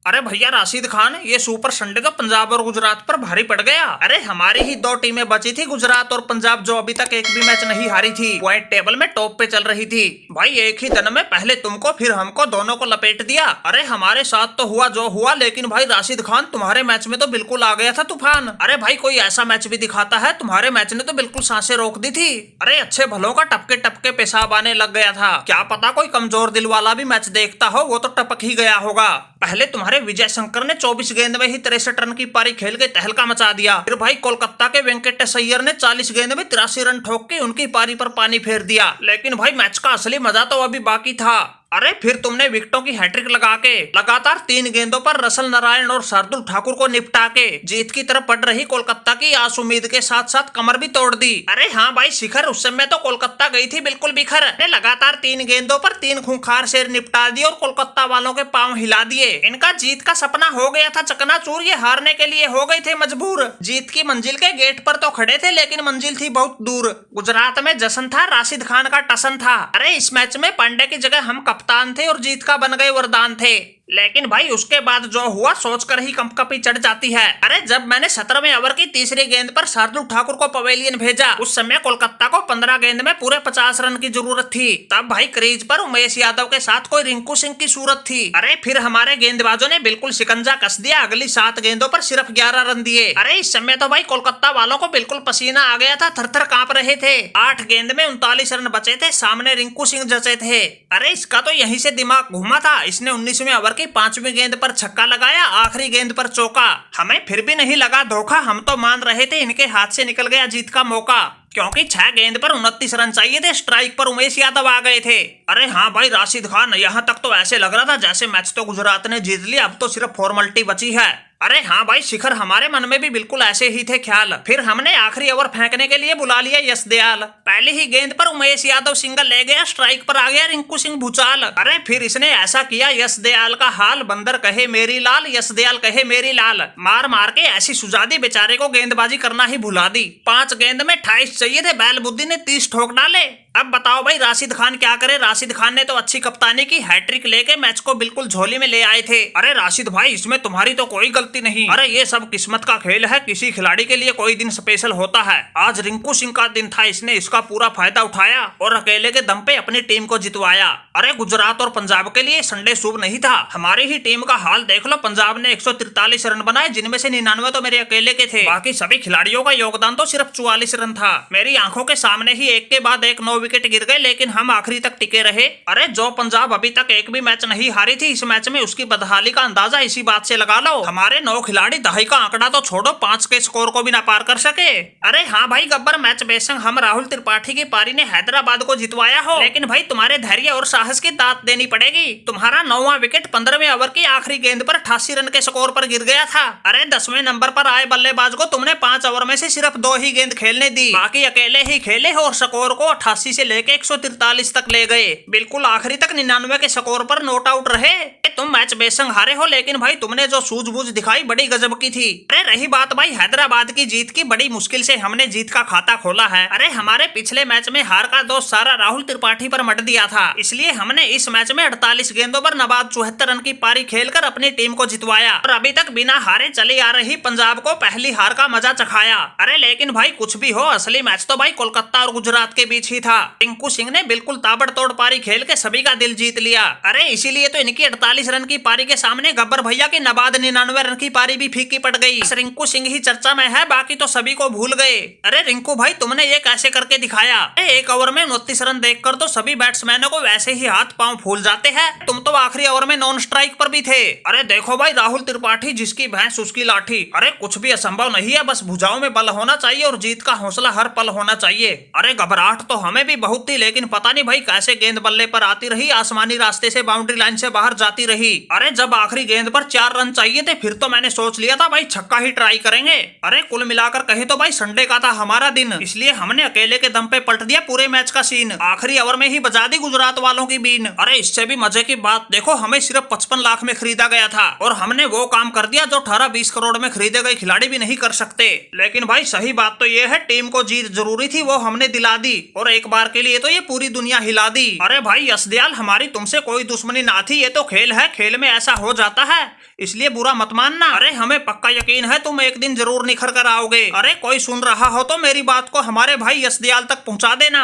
अरे भैया राशिद खान, ये सुपर संडे तो पंजाब और गुजरात पर भारी पड़ गया। अरे हमारी ही दो टीमें बची थी, गुजरात और पंजाब, जो अभी तक एक भी मैच नहीं हारी थी, पॉइंट टेबल में टॉप पे चल रही थी। भाई एक ही दिन में पहले तुमको फिर हमको दोनों को लपेट दिया। अरे हमारे साथ तो हुआ जो हुआ, लेकिन भाई राशिद खान तुम्हारे मैच में तो बिल्कुल आ गया था तूफान। अरे भाई कोई ऐसा मैच भी दिखाता है, तुम्हारे मैच ने तो बिल्कुल सांसें रोक दी थी। अरे अच्छे भलों का टपके टपके पेशाब आने लग गया था। क्या पता कोई कमजोर दिल वाला भी मैच देखता हो, वो तो टपक ही गया होगा। पहले तुम्हारे विजय शंकर ने 24 गेंद में ही 63 रन की पारी खेल के तहलका मचा दिया। फिर भाई कोलकाता के वेंकटेश अय्यर ने 40 गेंद में 83 रन ठोक के उनकी पारी पर पानी फेर दिया। लेकिन भाई मैच का असली मजा तो अभी बाकी था। अरे फिर तुमने विकेटों की हैट्रिक लगा के लगातार 3 गेंदों पर रसल नारायण और शार्दुल ठाकुर को निपटा के जीत की तरफ बढ़ रही कोलकाता की आस उम्मीद के साथ साथ कमर भी तोड़ दी। अरे हाँ भाई शिखर, उस समय तो कोलकाता गई थी बिल्कुल बिखर। लगातार 3 गेंदों पर 3 खूंखार शेर निपटा दिए और कोलकाता वालों के पांव हिला दिए। इनका जीत का सपना हो गया था चकनाचूर, ये हारने के लिए हो गए थे मजबूर। जीत की मंजिल के गेट पर तो खड़े थे, लेकिन मंजिल थी बहुत दूर। गुजरात में जश्न था, राशिद खान का टसन था। अरे इस मैच में पांडे की जगह हम कप्तान थे और जीत का बन गए वरदान थे। लेकिन भाई उसके बाद जो हुआ सोचकर ही कंपकपी चढ़ जाती है। अरे जब मैंने 17वें ओवर की तीसरी गेंद पर शार्दुल ठाकुर को पवेलियन भेजा, उस समय कोलकाता को 15 गेंद में पूरे 50 रन की जरूरत थी। तब भाई क्रीज पर उमेश यादव के साथ कोई रिंकू सिंह की सूरत थी। अरे फिर हमारे गेंदबाजों ने बिल्कुल शिकंजा कस दिया, अगली 7 गेंदों पर सिर्फ 11 रन दिए। अरे इस समय तो भाई कोलकाता वालों को बिल्कुल पसीना आ गया था, थर थर कांप रहे थे। 8 गेंद में 39 रन बचे थे, सामने रिंकू सिंह जचे थे। अरे इसका तो यहीं से दिमाग घूमा था। इसने 19वें ओवर की 5वीं गेंद पर छक्का लगाया, आखिरी गेंद पर चौका। हमें फिर भी नहीं लगा धोखा, हम तो मान रहे थे इनके हाथ से निकल गया जीत का मौका, क्योंकि 6 गेंद पर 29 रन चाहिए थे। स्ट्राइक पर उमेश यादव आ गए थे। अरे हाँ भाई राशिद खान, यहाँ तक तो ऐसे लग रहा था जैसे मैच तो गुजरात ने जीत लिया, अब तो सिर्फ फॉर्मेलिटी बची है। अरे हाँ भाई शिखर, हमारे मन में भी बिल्कुल ऐसे ही थे ख्याल। फिर हमने आखिरी ओवर फेंकने के लिए बुला लिया यश दयाल। पहली ही गेंद पर उमेश यादव सिंगल ले गया, स्ट्राइक पर आ गया रिंकू सिंह भूचाल। अरे फिर इसने ऐसा किया यश दयाल का हाल, बंदर कहे मेरी लाल, यश दयाल कहे मेरी लाल। मार मार के ऐसी सुझा दी, बेचारे को गेंदबाजी करना ही भुला दी। 5 गेंद में 28 चाहिए थे, बैलबुद्दी ने 30 ठोक डाले। अब बताओ भाई राशिद खान क्या करे। राशिद खान ने तो अच्छी कप्तानी की, हैट्रिक लेके मैच को बिल्कुल झोली में ले आए थे। अरे राशिद भाई इसमें तुम्हारी तो कोई गलती नहीं। अरे ये सब किस्मत का खेल है, किसी खिलाड़ी के लिए कोई दिन स्पेशल होता है। आज रिंकू सिंह का दिन था, इसने इसका पूरा फायदा उठाया और अकेले के दम पे अपनी टीम को जितवाया। अरे गुजरात और पंजाब के लिए संडे शुभ नहीं था। हमारी ही टीम का हाल देख लो, पंजाब ने 143 रन बनाए, जिनमें से 99 तो मेरे अकेले के थे। बाकी सभी खिलाड़ियों का योगदान तो सिर्फ 44 रन था। मेरी आंखों के सामने ही एक के बाद एक 9 विकेट गिर गए, लेकिन हम आखिरी तक टिके रहे। अरे जो पंजाब अभी तक एक भी मैच नहीं हारी थी, इस मैच में उसकी बदहाली का अंदाजा इसी बात से लगा लो। हमारे 9 खिलाड़ी दहाई का आंकड़ा तो छोड़ो, 5 के स्कोर को भी ना पार कर सके। अरे हाँ भाई गब्बर, मैच बेशक हम राहुल त्रिपाठी की पारी ने हैदराबाद को जितवाया हो, लेकिन भाई तुम्हारे धैर्य और साहस की दात देनी पड़ेगी। तुम्हारा 9वां विकेट 15वें ओवर की आखिरी गेंद पर 88 रन के स्कोर पर गिर गया था। अरे 10वें नंबर पर आए बल्लेबाज को तुमने 5 ओवर में से सिर्फ 2 ही गेंद खेलने दी, बाकी अकेले ही खेले हो और स्कोर को 88 से लेके 143 तक ले गए। बिल्कुल आखिरी तक 99 के स्कोर पर नॉट आउट रहे। तुम मैच बेशक हारे हो, लेकिन भाई तुमने जो सूझबूझ दिखाई बड़ी गजब की थी। अरे रही बात भाई हैदराबाद की जीत की, बड़ी मुश्किल से हमने जीत का खाता खोला है। अरे हमारे पिछले मैच में हार का दोष सारा राहुल त्रिपाठी पर मट दिया था, इसलिए हमने इस मैच में 48 गेंदों पर नबाद 74 रन की पारी खेलकर अपनी टीम को जितवाया और अभी तक बिना हारे चली आ रही पंजाब को पहली हार का मजा चखाया। अरे लेकिन भाई कुछ भी हो, असली मैच तो भाई कोलकाता और गुजरात के बीच ही था। रिंकू सिंह ने बिल्कुल ताबड़तोड़ पारी खेल के सभी का दिल जीत लिया। अरे इसीलिए तो इनकी 48 रन की पारी के सामने गब्बर भैया की नबाद 99 रन की पारी भी फीकी पड़ गई। रिंकू सिंह ही चर्चा में है, बाकी तो सभी को भूल गए। अरे रिंकू भाई तुमने ये कैसे करके दिखाया। एक ओवर में 29 रन देखकर तो सभी बैट्समैनों को वैसे ही हाथ पांव फूल जाते हैं। तुम तो आखिरी ओवर में नॉन स्ट्राइक पर भी थे। अरे देखो भाई राहुल त्रिपाठी जिसकी भैंस उसकी लाठी। अरे कुछ भी असंभव नहीं है, बस भुजाओं में बल होना चाहिए और जीत का हौसला हर पल होना चाहिए। अरे घबराहट तो हमें भी बहुत थी, लेकिन पता नहीं भाई कैसे गेंद बल्ले पर आती रही, आसमानी रास्ते से बाउंड्री लाइन से बाहर जाती रही। अरे जब आखिरी गेंद पर 4 रन चाहिए थे, फिर तो मैंने सोच लिया था भाई छक्का ही ट्राई करेंगे। अरे कुल मिलाकर कहे तो भाई संडे का था हमारा दिन, इसलिए हमने अकेले के दम पे पलट दिया पूरे मैच का सीन। आखिरी ओवर में ही बजा दी गुजरात वालों की बीन। अरे इससे भी मजे की बात देखो, हमें सिर्फ 55 लाख में खरीदा गया था और हमने वो काम कर दिया जो 18-20 करोड़ में खरीदे गए खिलाड़ी भी नहीं कर सकते। लेकिन भाई सही बात तो ये है, टीम को जीत जरूरी थी, वो हमने दिला दी और एक बार बार के लिए तो ये पूरी दुनिया हिला दी। अरे भाई यशदयाल, हमारी तुमसे कोई दुश्मनी ना थी, ये तो खेल है, खेल में ऐसा हो जाता है, इसलिए बुरा मत मानना। अरे हमें पक्का यकीन है तुम एक दिन जरूर निखर कर आओगे। अरे कोई सुन रहा हो तो मेरी बात को हमारे भाई यशदयाल तक पहुंचा देना।